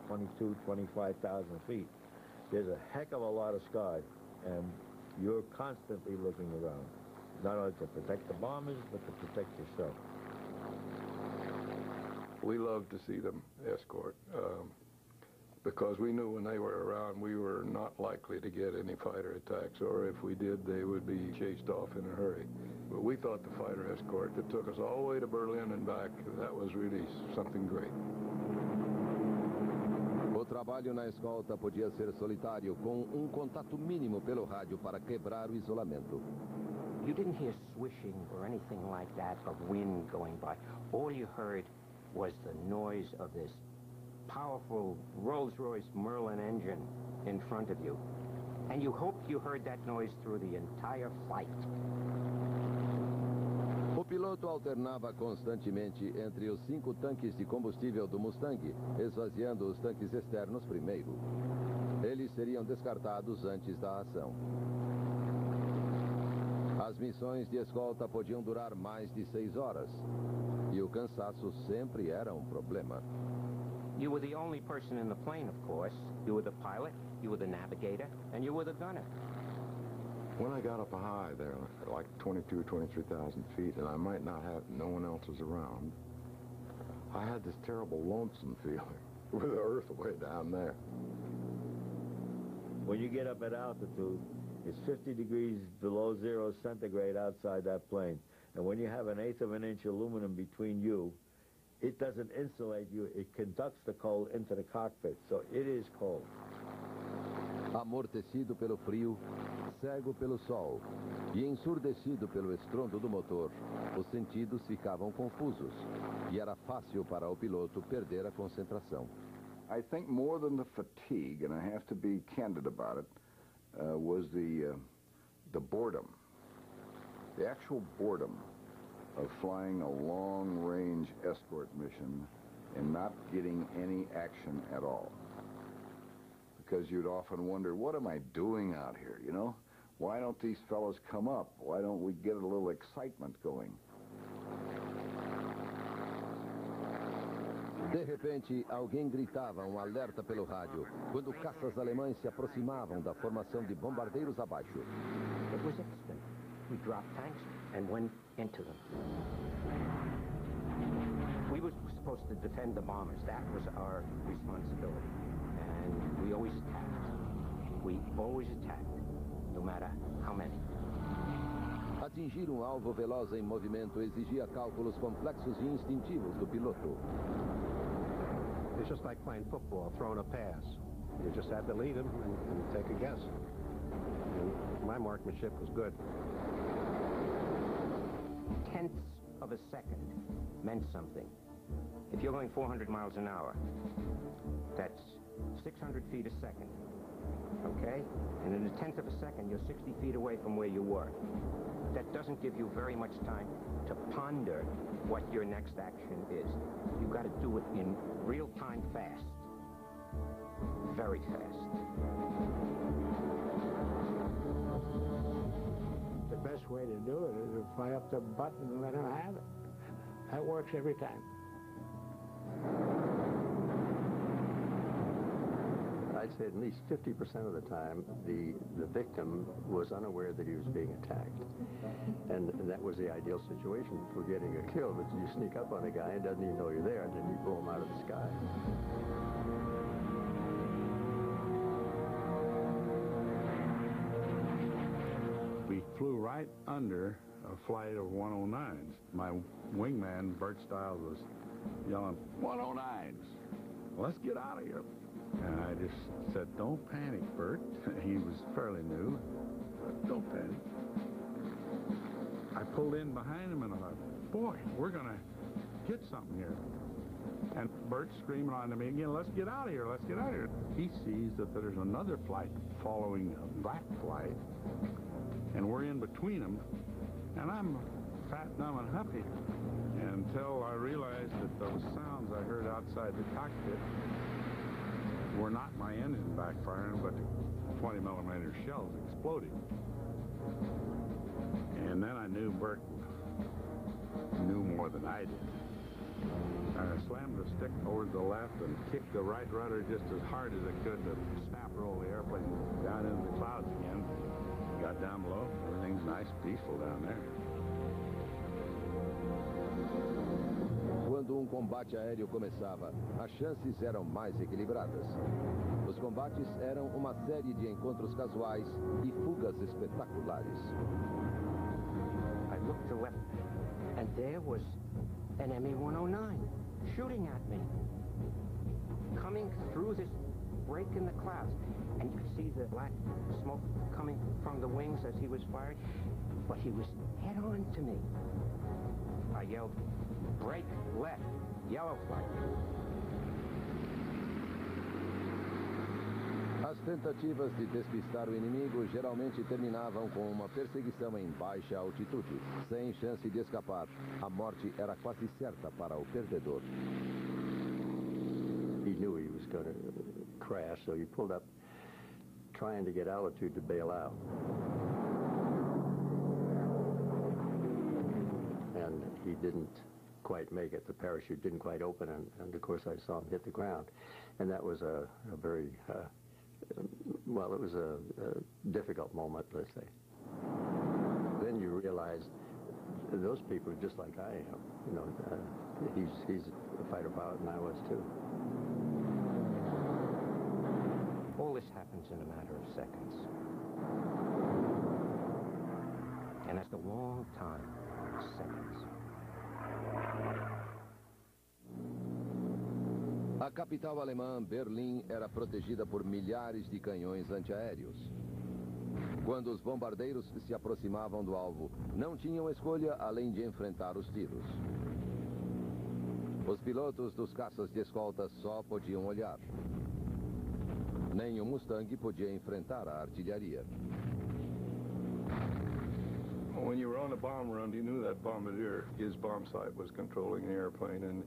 22, 25,000 feet. There's a heck of a lot of sky, and you're constantly looking around, not only to protect the bombers, but to protect yourself. We loved to see them escort, because we knew when they were around, we were not likely to get any fighter attacks, or if we did, they would be chased off in a hurry. But we thought the fighter escort that took us all the way to Berlin and back, that was really something great. O trabalho na escolta podia ser solitário, com contato mínimo pelo rádio para quebrar o isolamento. You didn't hear swishing or anything like that of wind going by. All you heard was the noise of this powerful Rolls-Royce Merlin engine in front of you. And you hoped you heard that noise through the entire flight. O piloto alternava constantemente entre os 5 tanques de combustível do Mustang, esvaziando os tanques externos primeiro. Eles seriam descartados antes da ação. As missões de escolta podiam durar mais de 6 horas. E o cansaço sempre era um problema. You were the only person in the plane, of course. You were the pilot, you were the navigator, and you were the gunner. When I got up high there, like 22, 23,000 feet, and I might not have, no one else was around, I had this terrible lonesome feeling with the earth way down there. When you get up at altitude, it's 50 degrees below 0 centigrade outside that plane. And when you have 1/8 of an inch aluminum between you, it doesn't insulate you, it conducts the cold into the cockpit, so it is cold. Amortecido pelo frio, cego pelo sol e ensurdecido pelo estrondo do motor, os sentidos ficavam confusos e era fácil para o piloto perder a concentração. I think more than the fatigue, and I have to be candid about it, was the boredom. The actual boredom of flying a long-range escort mission and not getting any action at all. Because you'd often wonder, what am I doing out here, you know? Why don't these fellows come up? Why don't we get a little excitement going? De repente, alguém gritava um alerta pelo rádio, quando caças alemães se aproximavam da formação de bombardeiros abaixo. It was instant. We dropped tanks and went into them. We were supposed to defend the bombers. That was our responsibility. And we always attacked. We always attacked, no matter how many. Atingir um alvo veloz em movimento exigia cálculos complexos e instintivos do piloto. It's just like playing football, throwing a pass. You just had to lead them and take a guess. And my marksmanship was good. Tenths of a second meant something. If you're going 400 miles an hour, that's 600 feet a second, okay? And in a tenth of a second, you're 60 feet away from where you were. That doesn't give you very much time to ponder what your next action is. You've got to do it in real time fast. Very fast. The best way to do it is to fly up the button and let them have it. That works every time. I'd say at least 50% of the time, the victim was unaware that he was being attacked. And that was the ideal situation for getting a kill, that you sneak up on a guy and doesn't even know you're there, and then you blow him out of the sky. We flew right under a flight of 109s. My wingman, Bert Stiles, was yelling, 109s, let's get out of here. And I just said, don't panic, Bert. He was fairly new. Don't panic. I pulled in behind him and I thought, boy, we're going to get something here. And Bert's screaming on to me again, let's get out of here, let's get out of here. He sees that there's another flight following that flight, and we're in between them, and I'm fat, dumb, and huffy until I realized that those sounds I heard outside the cockpit were not my engine backfiring, but 20-millimeter shells exploding. And then I knew Bert knew more than I did. Slammed the stick over to the left and kicked the right rudder just as hard as it could to snap roll the airplane down into the clouds again. Got down below. Everything's nice, peaceful down there. Quando combate aéreo começava, as chances eram mais equilibradas. Os combates eram uma série de encontros casuais e fugas espetaculares. I looked to the left, and there was an ME-109 shooting at me, coming through this break in the clouds. And you could see the black smoke coming from the wings as he was firing, but he was head-on to me. I yelled, "Break left, yellow flag." As tentativas de despistar o inimigo geralmente terminavam com uma perseguição em baixa altitude. Sem chance de escapar, a morte era quase certa para o perdedor. He knew he was going to crash, so he pulled up trying to get altitude to bail out. And he didn't quite make it. The parachute didn't quite open, and of course I saw him hit the ground. And that was a very, well, it was a difficult moment, let's say. Then you realize those people are just like I am. You know, he's a fighter pilot, and I was too. All this happens in a matter of seconds. And that's a long time, seconds. A capital alemã, Berlim, era protegida por milhares de canhões antiaéreos. Quando os bombardeiros se aproximavam do alvo, não tinham escolha além de enfrentar os tiros. Os pilotos dos caças de escolta só podiam olhar. Nem o Mustang podia enfrentar a artilharia. When you were on a bomb run, you knew that bombardier, his bomb sight, was controlling the airplane, and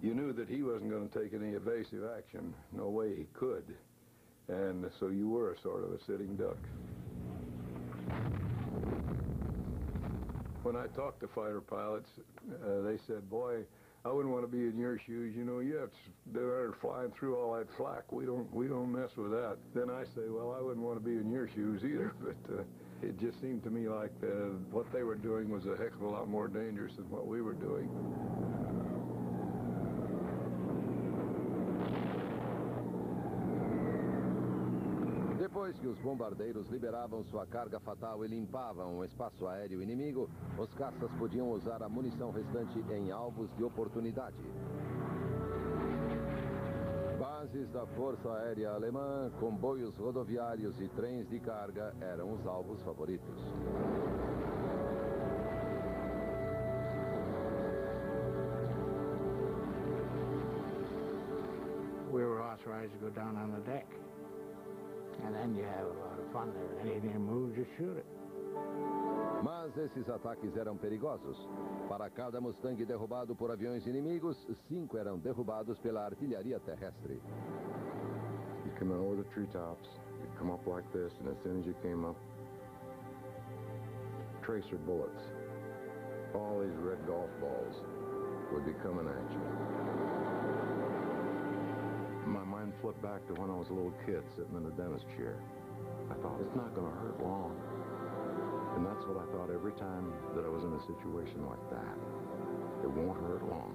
you knew that he wasn't going to take any evasive action. No way he could. And so you were sort of a sitting duck. When I talked to fighter pilots, they said, "Boy, I wouldn't want to be in your shoes. You know, they're flying through all that flak. We don't mess with that." Then I say, "Well, I wouldn't want to be in your shoes either." But it just seemed to me like what they were doing was a heck of a lot more dangerous than what we were doing. Depois que os bombardeiros liberavam sua carga fatal e limpavam o espaço aéreo inimigo, os caças podiam usar a munição restante em alvos de oportunidade. Bases da Força Aérea Alemã, comboios rodoviários e trens de carga eram os alvos favoritos. We were authorized to go down on the deck. And then you have a lot of fun there. Anything moves, you shoot it. Mas esses ataques eram perigosos. Para cada Mustang derrubado por aviões inimigos, 5 eram derrubados pela artilharia terrestre. You come over the treetops, you come up like this, and as soon as you came up, tracer bullets, all these red golf balls would be coming at you. My mind flipped back to when I was a little kid sitting in the dentist chair. I thought, it's not going to hurt long. And that's what I thought every time that I was in a situation like that. It won't hurt long.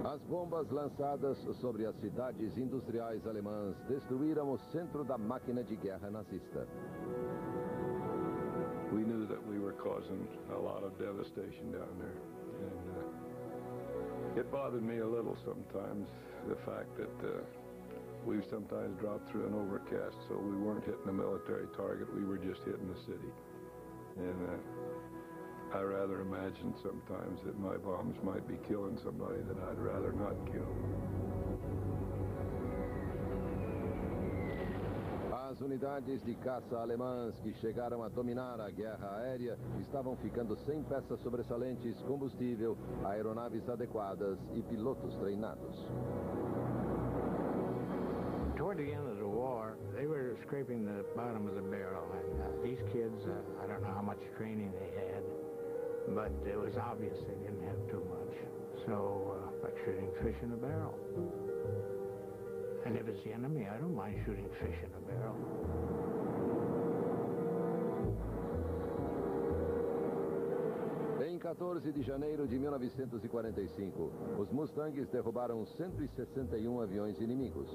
As bombas lançadas sobre as cidades industriais alemãs destruíram o centro da máquina de guerra nazista. We knew that we were causing a lot of devastation down there. And it bothered me a little sometimes, the fact that we sometimes dropped through an overcast, so we weren't hitting a military target, we were just hitting the city. And I rather imagined sometimes that my bombs might be killing somebody that I'd rather not kill. As unidades de caça alemãs que chegaram a dominar a guerra aérea estavam ficando sem peças sobressalentes, combustível, aeronaves adequadas e pilotos treinados. Toward the end of the war, they were scraping the bottom of the barrel, and these kids, I don't know how much training they had, but it was obvious they didn't have too much. So, like shooting fish in a barrel. And if it's the enemy, I don't mind shooting fish in a barrel. Em 14 de janeiro de 1945, os Mustangs derrubaram 161 aviões inimigos.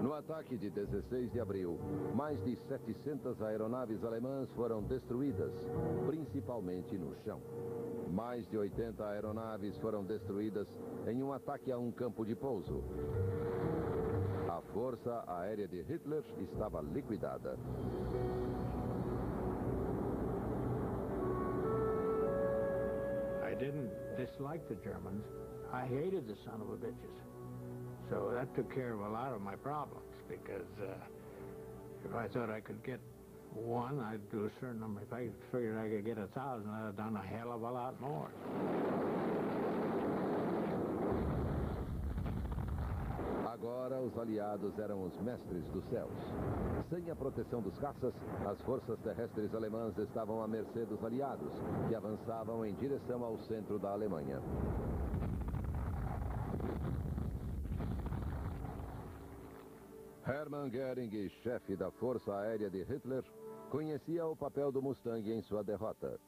No ataque de 16 de abril, mais de 700 aeronaves alemãs foram destruídas, principalmente no chão. Mais de 80 aeronaves foram destruídas em um ataque a um campo de pouso. A força aérea de Hitler estava liquidada. I didn't dislike the Germans. I hated the son of a bitches. So that took care of a lot of my problems, because if I thought I could get one, I'd do a certain number. If I figured I could get 1,000, I'd have done a hell of a lot more. Agora os aliados eram os mestres dos céus. Sem a proteção dos caças, as forças terrestres alemãs estavam à mercê dos aliados, que avançavam em direção ao centro da Alemanha. Hermann Göring, chefe da Força Aérea de Hitler, conhecia o papel do Mustang em sua derrota.